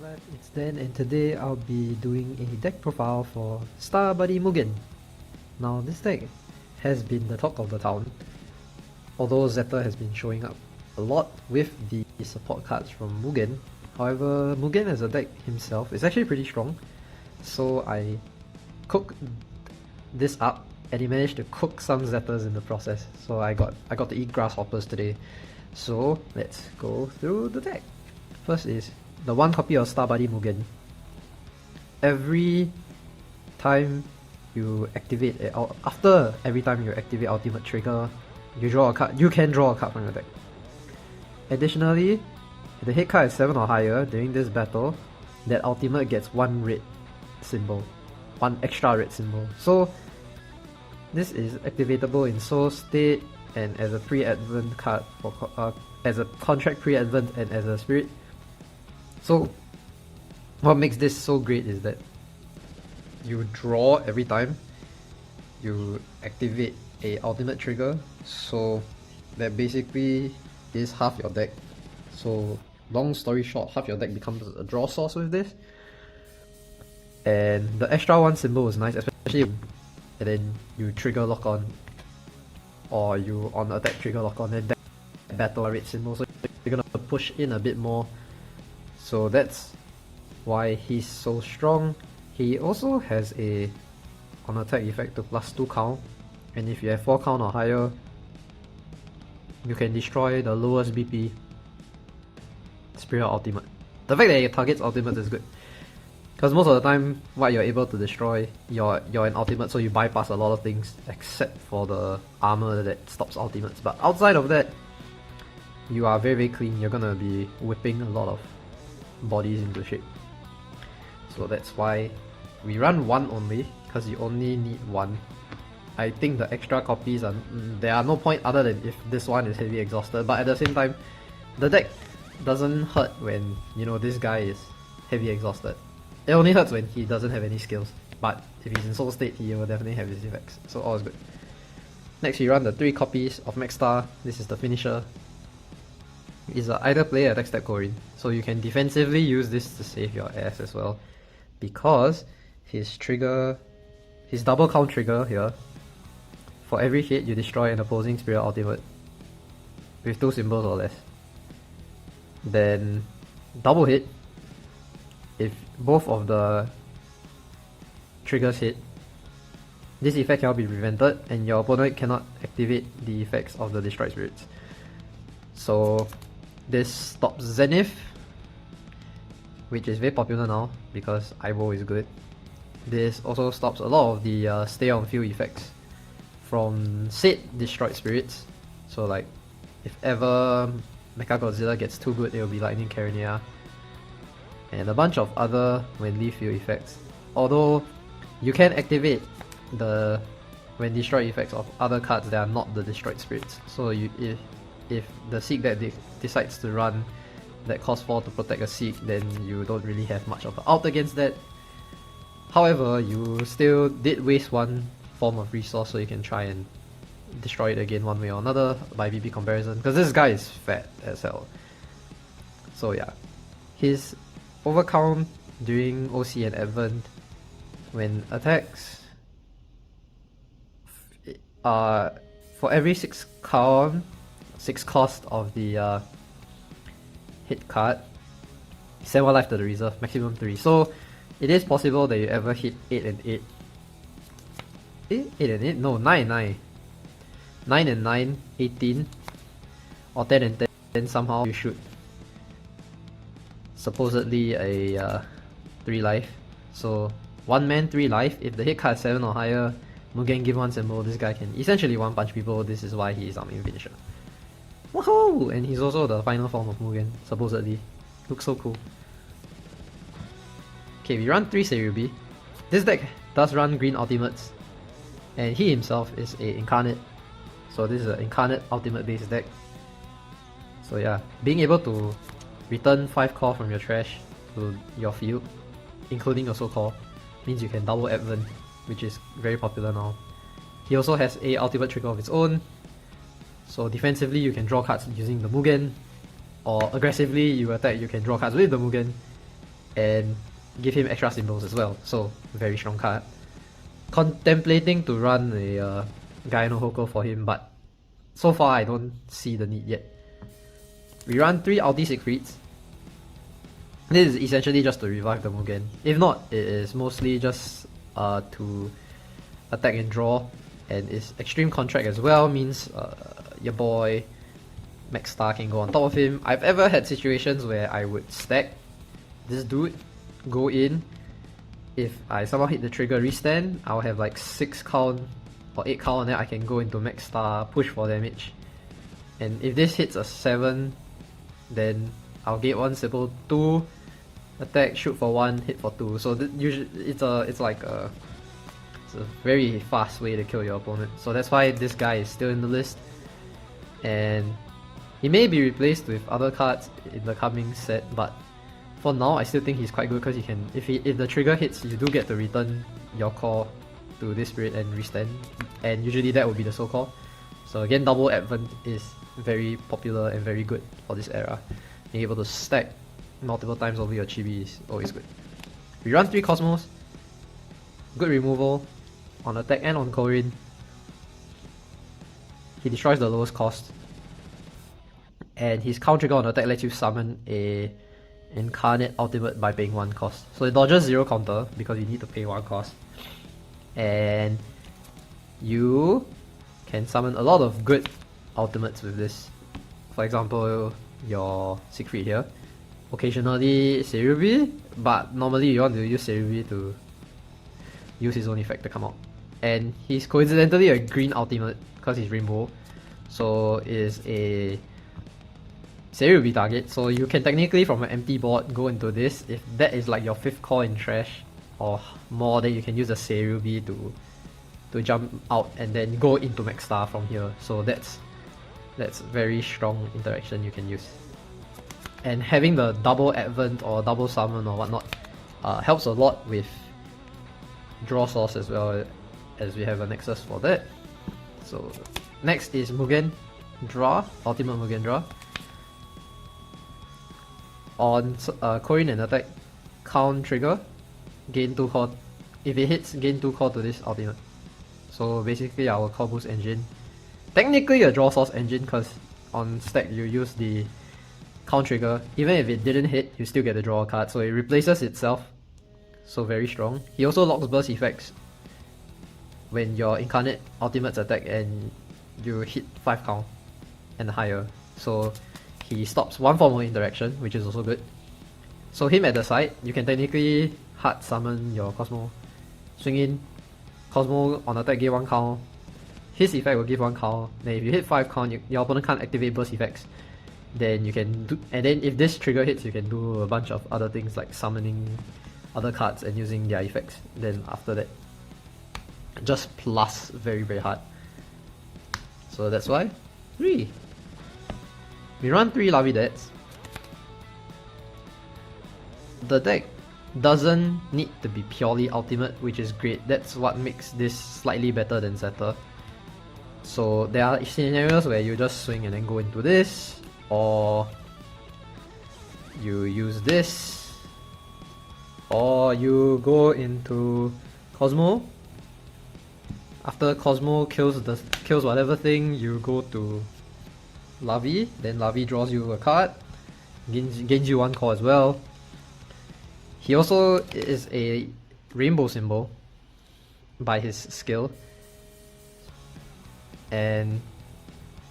Alright, it's Dan, and today I'll be doing a deck profile for Star Buddy Mugen. Now this deck has been the talk of the town, although Zeta has been showing up a lot with the support cards from Mugen. However, Mugen as a deck himself is actually pretty strong, so I cooked this up and he managed to cook some Zetas in the process. So I got to eat grasshoppers today. So let's go through the deck. First is the one copy of Star Buddy Mugen. Every time you activate after every time you activate Ultimate Trigger, you draw a card. You can draw a card from your deck. Additionally, if the hit card is 7 or higher during this battle, that ultimate gets one red symbol, one extra red symbol. So this is activatable in Soul State and as a pre-advent card for as a contract pre-advent and as a spirit. So what makes this so great is that you draw every time you activate a ultimate trigger, so that basically is half your deck. So long story short, half your deck becomes a draw source with this. And the extra one symbol is nice, especially and then you trigger lock on, or you on attack trigger lock on, and that battle a red symbol, so you're gonna push in a bit more. So that's why he's so strong. He also has a on attack effect to +2 count, and if you have 4 count or higher, you can destroy the lowest BP Spirit Ultimate. The fact that it targets ultimate is good, because most of the time what you're able to destroy, you're an ultimate, so you bypass a lot of things except for the armor that stops ultimates. But outside of that, you are very clean. You're gonna be whipping a lot of bodies into shape. So that's why we run one only, because you only need one. I think the extra copies are there are no point other than if this one is heavy exhausted, but at the same time the deck doesn't hurt when this guy is heavy exhausted. It only hurts when he doesn't have any skills, but if he's in soul state he will definitely have his effects, so all is good. Next we run the 3 copies of Max Star. This is the finisher. Is either player attacks that Korin, so you can defensively use this to save your ass as well, because his double count trigger here, for every hit you destroy an opposing spirit ultimate with 2 symbols or less. Then double hit, if both of the triggers hit, this effect cannot be prevented and your opponent cannot activate the effects of the destroyed spirits. So this stops Zenith, which is very popular now because Ivo is good. This also stops a lot of the stay on field effects from said destroyed spirits. So like, if ever Mechagodzilla gets too good, it will be Lightning Carania, and a bunch of other when leave field effects. Although you can activate the when destroyed effects of other cards that are not the destroyed spirits. So if the Seek that decides to run that costs 4 to protect a Seek, then you don't really have much of an out against that. However, you still did waste one form of resource, so you can try and destroy it again one way or another by BP comparison, because this guy is fat as hell. So yeah, his overcount during OC and Advent, when attacks, for every 6 cost of the hit card, send 1 life to the reserve, maximum 3. So it is possible that you ever hit 8 and 8. 8 and 8? No, 9 and 9. 9 and 9, 18. Or 10 and 10, somehow you shoot supposedly a 3 life. So 1 man, 3 life. If the hit card is 7 or higher, Mugen give 1 symbol, this guy can essentially 1-punch people. This is why he is our main finisher. Woohoo! And he's also the final form of Mugen, supposedly. Looks so cool. Okay, we run 3 Seryubi. This deck does run green ultimates, and he himself is a incarnate. So this is an incarnate ultimate based deck. So yeah, being able to return 5 core from your trash to your field, including your soul core, means you can double Advent, which is very popular now. He also has a ultimate trigger of its own, so defensively you can draw cards using the Mugen, or aggressively you attack, you can draw cards with the Mugen, and give him extra symbols as well, so very strong card. Contemplating to run a Gaia no Hoko for him, but so far I don't see the need yet. We run 3 ulti Siegfrieds. This is essentially just to revive the Mugen. If not, it is mostly just to attack and draw, and its extreme contract as well means your boy Max Star can go on top of him. I've ever had situations where I would stack this dude, go in. If I somehow hit the trigger restand, I'll have like 6 count or 8 count, and then I can go into Max Star, push for damage. And if this hits a 7, then I'll get 1 simple 2, attack, shoot for 1, hit for 2. So usually it's a very fast way to kill your opponent. So that's why this guy is still in the list. And he may be replaced with other cards in the coming set, but for now I still think he's quite good because he can, if the trigger hits, you do get to return your core to this spirit and restand, and usually that would be the soul core. So again, double advent is very popular and very good for this era. Being able to stack multiple times over your chibi is always good. We run 3 Cosmos, good removal on attack and on Korin. He destroys the lowest cost, and his count trigger on attack lets you summon a Incarnate Ultimate by paying 1 cost. So it dodges 0 counter because you need to pay 1 cost, and you can summon a lot of good ultimates with this. For example, your Siegfried here. Occasionally Serubi, but normally you want to use Serubi to use his own effect to come out. And he's coincidentally a green ultimate because he's rainbow, so is a Serubi target. So you can technically from an empty board go into this. If that is like your 5th core in trash or more, then you can use the Serubi to jump out and then go into Max Star from here. So that's very strong interaction you can use. And having the double advent or double summon or whatnot helps a lot with draw source as well, as we have a nexus for that. So next is Mugen Draw, Ultimate Mugen Draw. On Korin and attack, count trigger, gain 2 core. If it hits, gain 2 core to this ultimate. So basically our core boost engine. Technically a draw source engine because on stack you use the count trigger. Even if it didn't hit, you still get to draw a card, so it replaces itself. So very strong. He also locks burst effects when your incarnate ultimates attack and you hit 5 count and higher. So he stops 1 formal interaction, which is also good. So him at the side, you can technically hard summon your Cosmo, swing in, Cosmo on attack give 1 count, his effect will give 1 count, then if you hit 5 count, your opponent can't activate burst effects. Then you can do, and then if this trigger hits, you can do a bunch of other things like summoning other cards and using their effects. Then after that, just plus very hard. So that's why 3. We run 3 Lavidettes. The deck doesn't need to be purely ultimate, which is great. That's what makes this slightly better than Zeta. So there are scenarios where you just swing and then go into this, or you use this, or you go into Cosmo. After Cosmo kills whatever thing, you go to Lavi, then Lavi draws you a card, gains you 1 core as well. He also is a rainbow symbol by his skill, and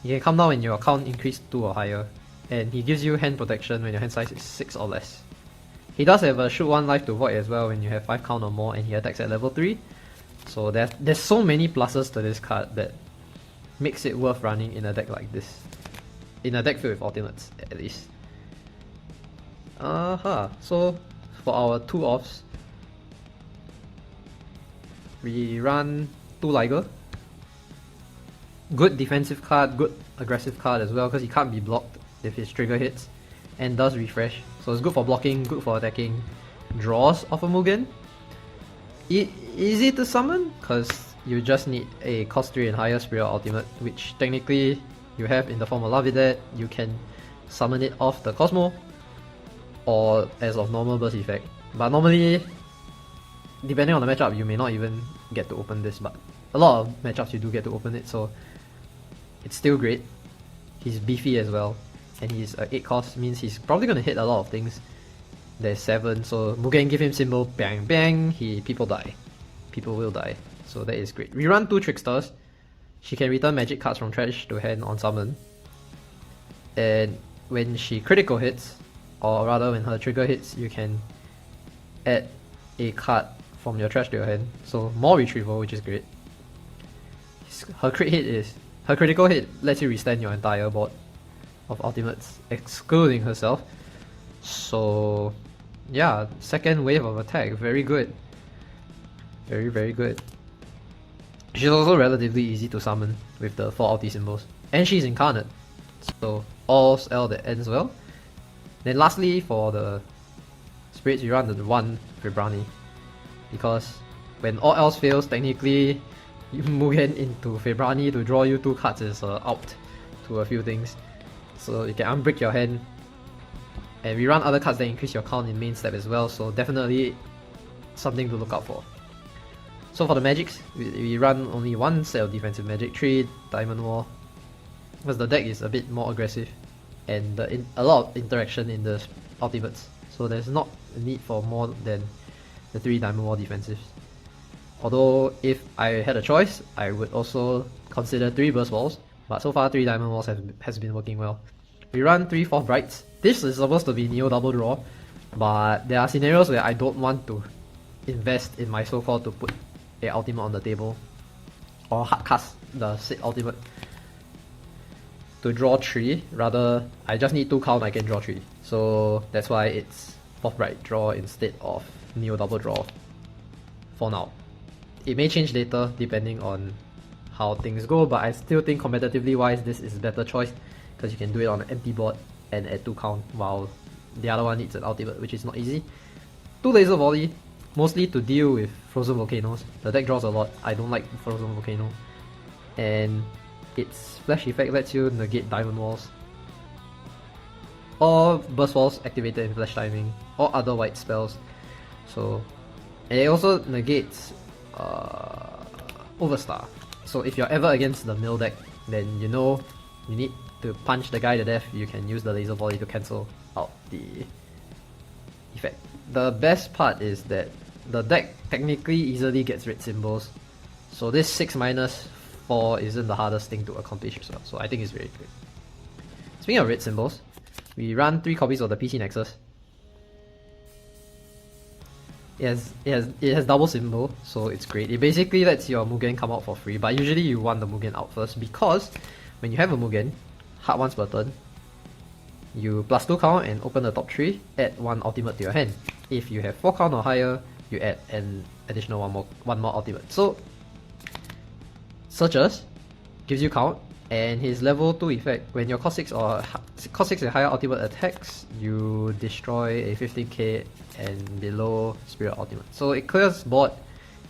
he can come down when your count increased 2 or higher, and he gives you hand protection when your hand size is 6 or less. He does have a shoot 1 life to void as well when you have 5 count or more, and he attacks at level 3. So there's so many pluses to this card that makes it worth running in a deck like this. In a deck filled with ultimates, at least. So for our 2 offs, we run 2 Liger. Good defensive card, good aggressive card as well because he can't be blocked if his trigger hits, and does refresh. So it's good for blocking, good for attacking. Draws off a Mugen. Easy to summon because you just need a cost 3 and higher Spirit Ultimate, which technically you have in the form of Lavidet. You can summon it off the Cosmo or as of normal burst effect. But normally, depending on the matchup, you may not even get to open this, but a lot of matchups you do get to open it, so it's still great. He's beefy as well, and he's 8 cost, means he's probably gonna hit a lot of things. There's 7, so Mugen give him symbol, bang bang, people die. People will die, so that is great. We run 2 Tricksters. She can return magic cards from trash to hand on summon. And when she critical hits, or rather when her trigger hits, you can add a card from your trash to your hand. So more retrieval, which is great. Her critical hit lets you restand your entire board of ultimates, excluding herself. So yeah, second wave of attack, very good. Very, very good. She's also relatively easy to summon with the 4 ulti symbols. And she's incarnate, so all's L that ends well. Then lastly, for the spirits, we run the 1 Vibrani. Because when all else fails, technically you Mugen into Vibrani to draw you 2 cards is out to a few things. So you can unbreak your hand. And we run other cards that increase your count in main step as well, so definitely something to look out for. So for the magics, we run only 1 set of defensive magic, 3 Diamond Wall, because the deck is a bit more aggressive and a lot of interaction in the ultimates, so there's not a need for more than the 3 Diamond Wall defensives. Although if I had a choice, I would also consider 3 Burst Walls, but so far 3 Diamond Walls has been working well. We run 3 Fourth Brights. This is supposed to be Neo Double Draw, but there are scenarios where I don't want to invest in my so-called to put a ultimate on the table, or hardcast the said ultimate to draw 3. Rather, I just need 2 count, I can draw 3. So that's why it's Fourth Bright Draw instead of Neo Double Draw for now. It may change later depending on how things go, but I still think competitively wise this is a better choice, because you can do it on an empty board and add 2 count, while the other one needs an ultimate, which is not easy. 2 Laser Volley, mostly to deal with Frozen Volcanoes. The deck draws a lot, I don't like Frozen Volcano. And its Flash effect lets you negate Diamond Walls, or Burst Walls activated in Flash Timing, or other white spells. So, and it also negates Overstar. So if you're ever against the mill deck, then you know you need to punch the guy to death, you can use the Laser Volley to cancel out the effect. The best part is that the deck technically easily gets red symbols, so this 6-4 isn't the hardest thing to accomplish as well, so I think it's very good. Speaking of red symbols, we run 3 copies of the PC Nexus. It has double symbol, so it's great. It basically lets your Mugen come out for free, but usually you want the Mugen out first, because when you have a Mugen, hard once per turn, you plus 2 count and open the top 3, add 1 ultimate to your hand. If you have 4 count or higher, you add an additional one more ultimate. So Searchers gives you count, and his level 2 effect, when your cost 6 and higher ultimate attacks, you destroy a 15k and below Spirit Ultimate. So it clears board,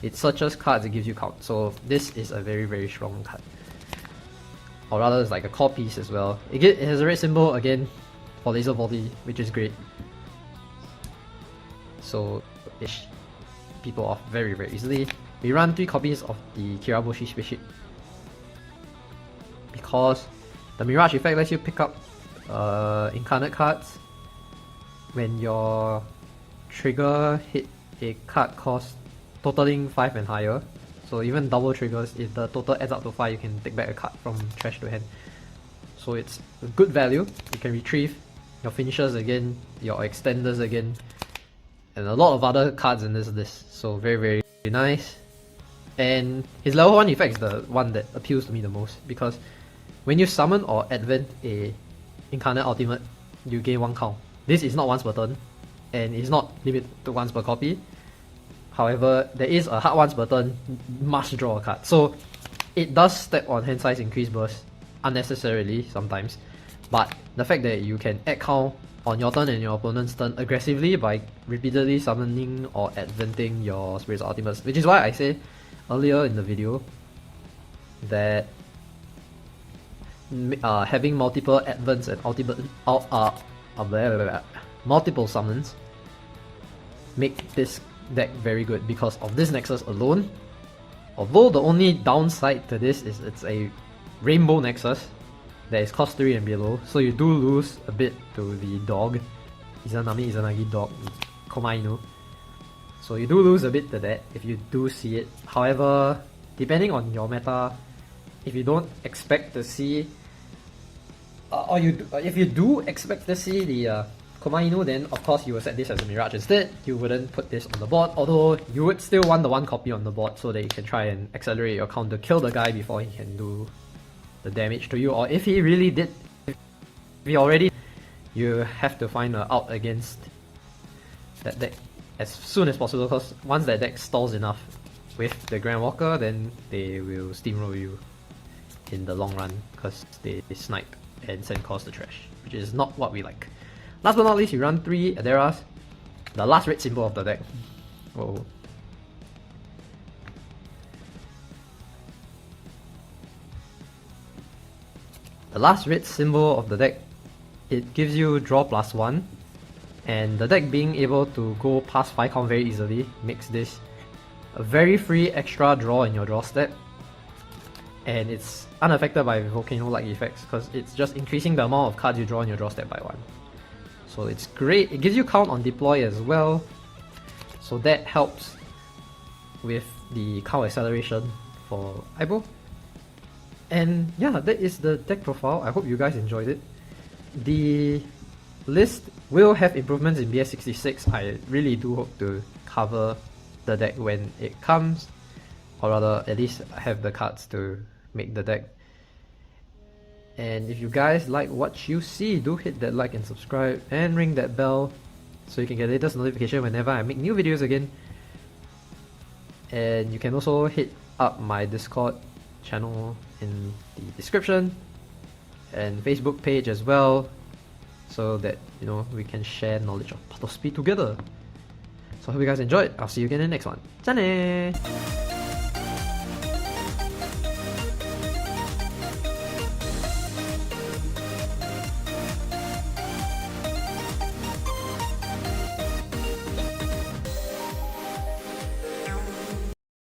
it searches cards, it gives you count. So this is a very, very strong card. Or rather, it's like a core piece as well. It has a red symbol again for Laser Volley, which is great. So ish people off very, very easily. We run 3 copies of the Kiraboshi Spaceship, because the Mirage effect lets you pick up incarnate cards when your trigger hit a card cost totaling 5 and higher. So even double triggers, if the total adds up to 5, you can take back a card from trash to hand. So it's a good value. You can retrieve your finishers again, your extenders again, and a lot of other cards in this list. So very, very nice. And his level 1 effect is the one that appeals to me the most, because when you summon or advent a incarnate ultimate, you gain 1 count. This is not once per turn, and it's not limited to once per copy. However, there is a hard once per turn, must draw a card. So it does step on hand size increase burst unnecessarily sometimes, but the fact that you can add count on your turn and your opponent's turn aggressively by repeatedly summoning or adventing your Spirits Ultimates, which is why I say earlier in the video that having multiple advents and multiple summons make this deck very good because of this Nexus alone. Although the only downside to this is it's a Rainbow Nexus that is cost 3 and below, so you do lose a bit to the dog, Izanami Izanagi dog, Koma Inu. So you do lose a bit to that if you do see it. However, depending on your meta, if you don't expect to see, if you do expect to see the Koma Inu, then of course you will set this as a Mirage instead. You wouldn't put this on the board, although you would still want the one copy on the board so that you can try and accelerate your counter, kill the guy before he can do the damage to you. Or if he really did, if he already, you have to find an out against that deck as soon as possible, because once that deck stalls enough with the Grand Walker, then they will steamroll you in the long run because they snipe and send calls to trash, which is not what we like. Last but not least, you run 3 Aderas, the last red symbol of the deck. Whoa. The last red symbol of the deck, it gives you draw +1, and the deck being able to go past 5 count very easily makes this a very free extra draw in your draw step, and it's unaffected by volcano-like effects because it's just increasing the amount of cards you draw in your draw step by 1. So it's great. It gives you count on deploy as well, so that helps with the count acceleration for Aibo. And yeah, that is the deck profile. I hope you guys enjoyed it. The list will have improvements in BS66. I really do hope to cover the deck when it comes, or rather at least have the cards to make the deck. And if you guys like what you see, do hit that like and subscribe and ring that bell so you can get the latest notification whenever I make new videos again. And you can also hit up my Discord channel in the description and Facebook page as well, so that we can share knowledge of Battospi together. So I hope you guys enjoyed. I'll see you again in the next one. じゃあねー。